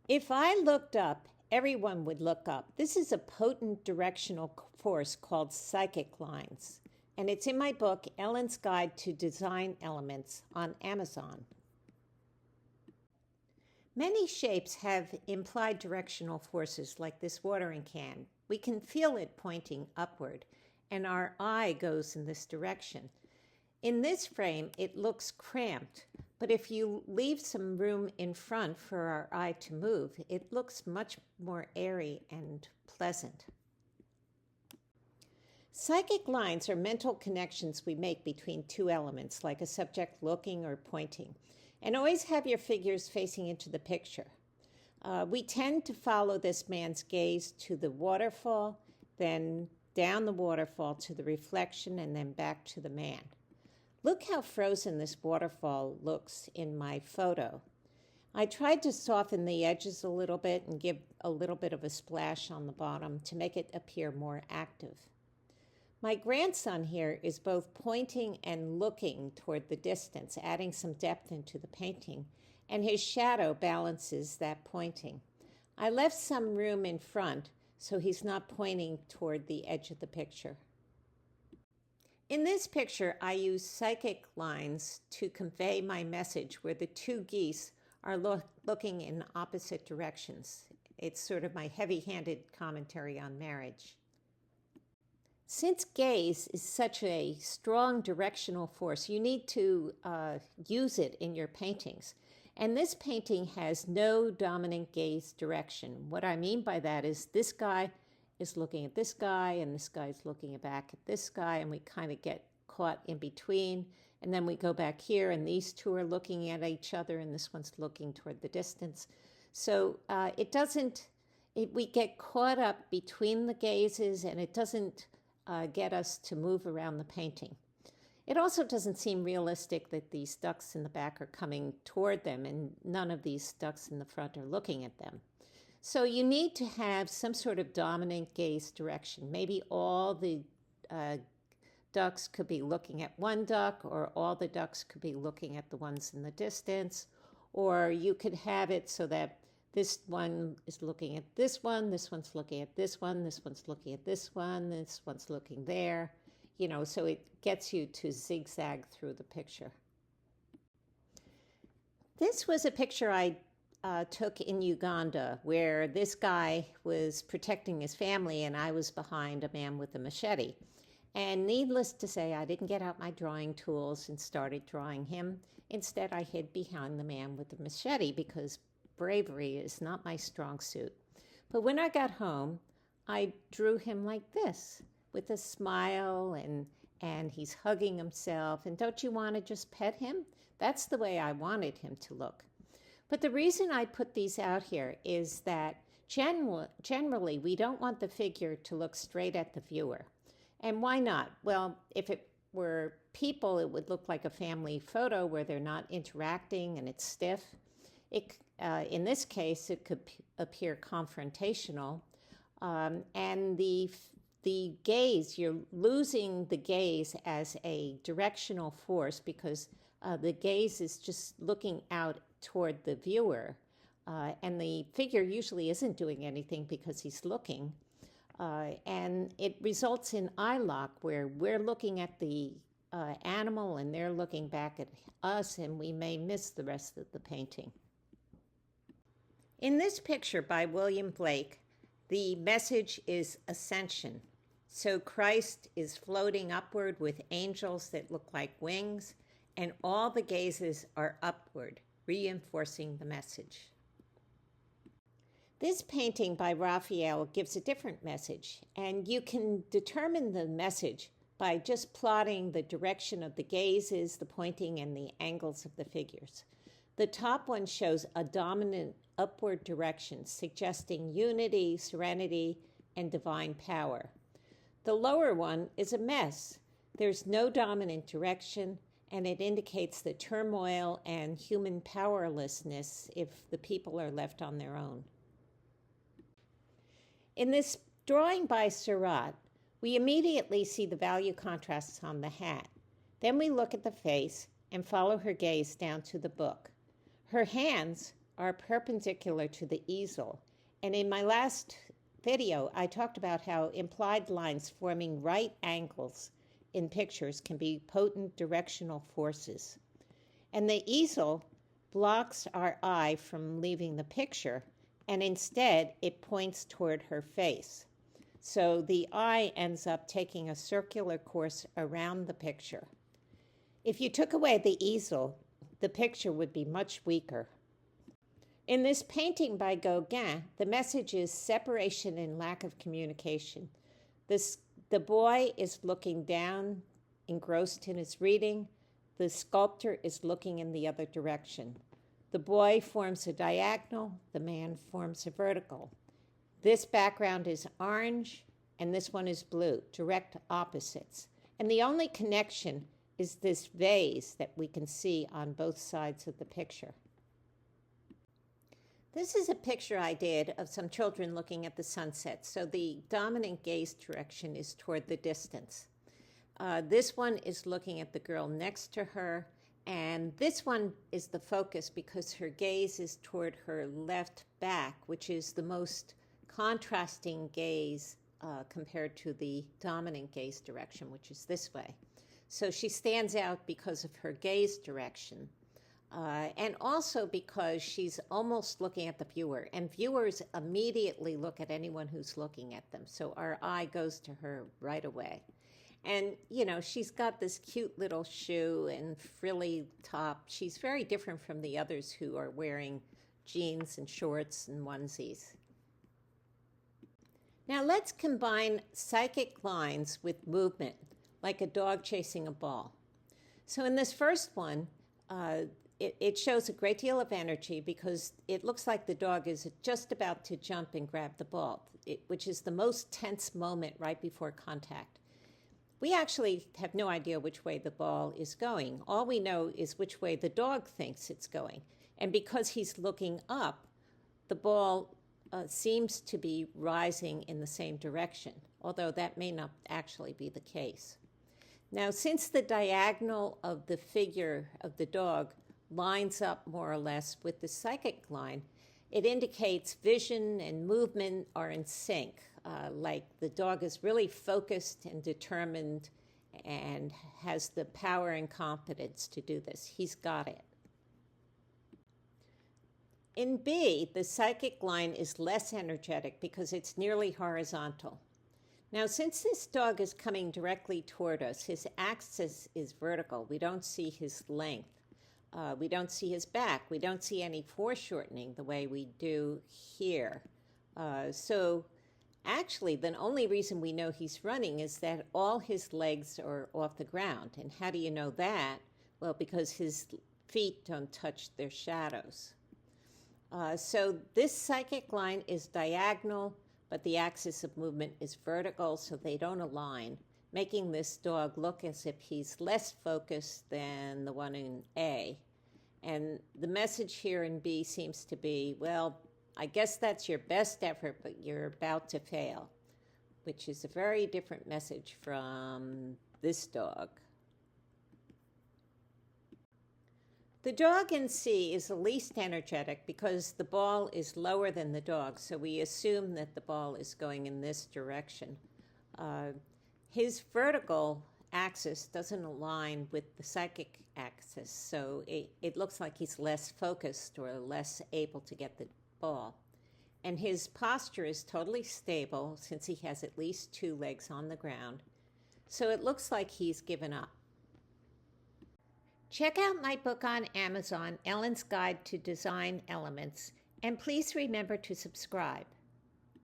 If I looked up, everyone would look up. This is a potent directional force called psychic lines, and it's in my book, Ellen's Guide to Design Elements, on Amazon. Many shapes have implied directional forces, like this watering can. We can feel it pointing upward, and our eye goes in this direction. In this frame, it looks cramped, but if you leave some room in front for our eye to move, it looks much more airy and pleasant. Psychic lines are mental connections we make between two elements, like a subject looking or pointing. And always have your figures facing into the picture. We tend to follow this man's gaze to the waterfall, then down the waterfall to the reflection, and then back to the man. Look how frozen this waterfall looks in my photo. I tried to soften the edges a little bit and give a little bit of a splash on the bottom to make it appear more active. My grandson here is both pointing and looking toward the distance, adding some depth into the painting, and his shadow balances that pointing. I left some room in front so he's not pointing toward the edge of the picture. In this picture, I use psychic lines to convey my message where the two geese are looking in opposite directions. It's sort of my heavy-handed commentary on marriage. Since gaze is such a strong directional force, you need to use it in your paintings. And this painting has no dominant gaze direction. What I mean by that is this guy is looking at this guy, and this guy's looking back at this guy, and we kind of get caught in between. And then we go back here, and these two are looking at each other, and this one's looking toward the distance. So we get caught up between the gazes, and it doesn't get us to move around the painting. It also doesn't seem realistic that these ducks in the back are coming toward them, and none of these ducks in the front are looking at them. So you need to have some sort of dominant gaze direction. Maybe all the ducks could be looking at one duck, or all the ducks could be looking at the ones in the distance, or you could have it so that this one is looking at this one's looking at this one, this one's looking at this one's looking there, so it gets you to zigzag through the picture. This was a picture I took in Uganda, where this guy was protecting his family and I was behind a man with a machete. And needless to say, I didn't get out my drawing tools and started drawing him. Instead, I hid behind the man with the machete because bravery is not my strong suit. But when I got home, I drew him like this, with a smile, and he's hugging himself. And don't you want to just pet him? That's the way I wanted him to look. But the reason I put these out here is that generally we don't want the figure to look straight at the viewer. And why not? Well, if it were people, it would look like a family photo where they're not interacting and it's stiff. In this case, it could appear confrontational. And the gaze, you're losing the gaze as a directional force because the gaze is just looking out toward the viewer. And the figure usually isn't doing anything because he's looking. And it results in eye lock, where we're looking at the animal and they're looking back at us, and we may miss the rest of the painting. In this picture by William Blake, the message is ascension. So Christ is floating upward with angels that look like wings, and all the gazes are upward, reinforcing the message. This painting by Raphael gives a different message, and you can determine the message by just plotting the direction of the gazes, the pointing, and the angles of the figures. The top one shows a dominant upward direction, suggesting unity, serenity, and divine power. The lower one is a mess. There's no dominant direction, and it indicates the turmoil and human powerlessness if the people are left on their own. In this drawing by Surratt, we immediately see the value contrasts on the hat. Then we look at the face and follow her gaze down to the book. Her hands are perpendicular to the easel. And in my last video, I talked about how implied lines forming right angles in pictures can be potent directional forces. And the easel blocks our eye from leaving the picture, and instead it points toward her face. So the eye ends up taking a circular course around the picture. If you took away the easel, the picture would be much weaker. In this painting by Gauguin, the message is separation and lack of communication. The boy is looking down, engrossed in his reading. The sculptor is looking in the other direction. The boy forms a diagonal, the man forms a vertical. This background is orange, and this one is blue, direct opposites. And the only connection is this vase that we can see on both sides of the picture. This is a picture I did of some children looking at the sunset. So the dominant gaze direction is toward the distance. This one is looking at the girl next to her, and this one is the focus because her gaze is toward her left back, which is the most contrasting gaze compared to the dominant gaze direction, which is this way. So she stands out because of her gaze direction, and also because she's almost looking at the viewer, and viewers immediately look at anyone who's looking at them. So our eye goes to her right away. And, you know, she's got this cute little shoe and frilly top. She's very different from the others who are wearing jeans and shorts and onesies. Now let's combine psychic lines with movement, like a dog chasing a ball. So in this first one, it shows a great deal of energy because it looks like the dog is just about to jump and grab the ball, which is the most tense moment right before contact. We actually have no idea which way the ball is going. All we know is which way the dog thinks it's going. And because he's looking up, the ball seems to be rising in the same direction, although that may not actually be the case. Now, since the diagonal of the figure of the dog lines up more or less with the psychic line, it indicates vision and movement are in sync, like the dog is really focused and determined and has the power and confidence to do this. He's got it. In B, the psychic line is less energetic because it's nearly horizontal. Now, since this dog is coming directly toward us, his axis is vertical. We don't see his length. We don't see his back. We don't see any foreshortening the way we do here. So actually, the only reason we know he's running is that all his legs are off the ground. And how do you know that? Well, because his feet don't touch their shadows. So this psychic line is diagonal, but the axis of movement is vertical, so they don't align, making this dog look as if he's less focused than the one in A. And the message here in B seems to be, well, I guess that's your best effort, but you're about to fail, which is a very different message from this dog. The dog in C is the least energetic because the ball is lower than the dog, so we assume that the ball is going in this direction. His vertical axis doesn't align with the psychic axis, so it looks like he's less focused or less able to get the ball. And his posture is totally stable since he has at least 2 legs on the ground, so it looks like he's given up. Check out my book on Amazon, Ellen's Guide to Design Elements, and please remember to subscribe.